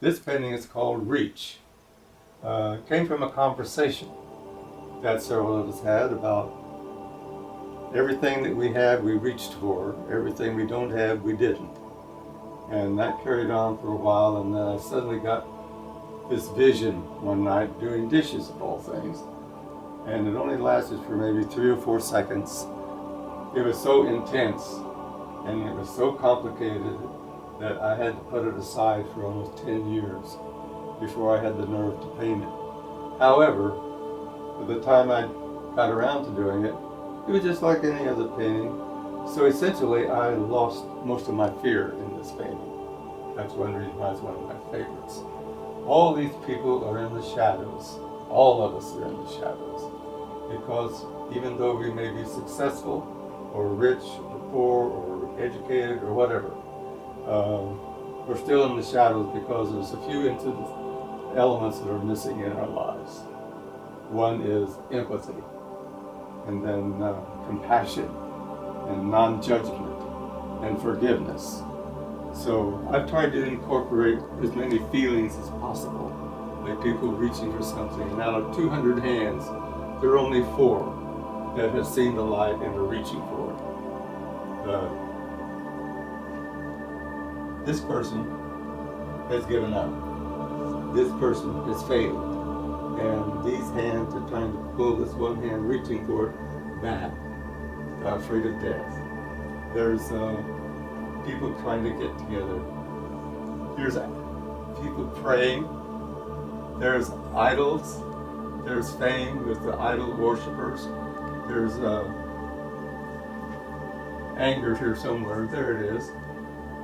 This painting is called Reach. It came from a conversation that several of us had about everything that we have we reached for, everything we don't have we didn't. And that carried on for a while, and then I suddenly got this vision one night doing dishes of all things. And it only lasted for maybe 3 or 4 seconds. It was so intense and it was so complicated that I had to put it aside for almost 10 years before I had the nerve to paint it. However, by the time I got around to doing it, it was just like any other painting. So essentially, I lost most of my fear in this painting. That's one reason why it's one of my favorites. All these people are in the shadows. All of us are in the shadows. Because even though we may be successful, or rich, or poor, or educated, or whatever, we're still in the shadows because there's a few elements that are missing in our lives. One is empathy, and then compassion, and non-judgment, and forgiveness. So I've tried to incorporate as many feelings as possible, like people reaching for something. And out of 200 hands, there are only 4 that have seen the light and are reaching for it. This person has given up. This person has failed. And these hands are trying to pull this one hand reaching for it back, afraid of death. There's people trying to get together. There's people praying. There's idols. There's fame with the idol worshippers. There's anger here somewhere. There it is.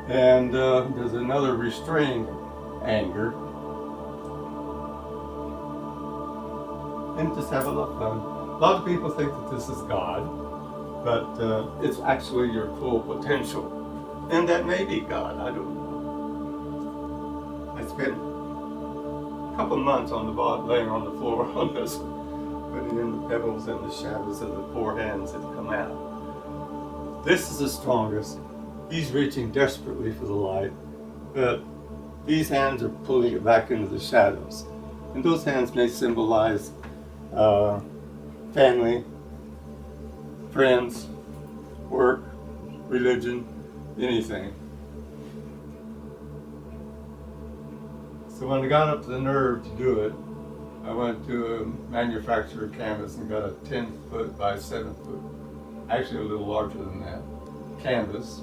And there's another restrained anger. And just have a lot of fun. A lot of people think that this is God, but it's actually your full potential. And that may be God, I don't know. I spent a couple months on the bottom, laying on the floor on this, putting in the pebbles and the shadows of the 4 hands that come out. This is the strongest. He's reaching desperately for the light, but these hands are pulling it back into the shadows. And those hands may symbolize family, friends, work, religion, anything. So when I got up to the nerve to do it, I went to a manufacturer canvas and got a 10-foot by 7-foot, actually a little larger than that, canvas.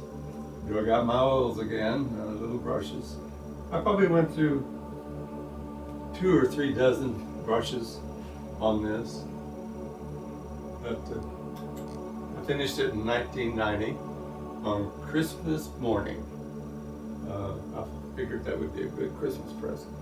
I got my oils again, little brushes. I probably went through 2 or 3 dozen brushes on this. But I finished it in 1990 on Christmas morning. I figured that would be a good Christmas present.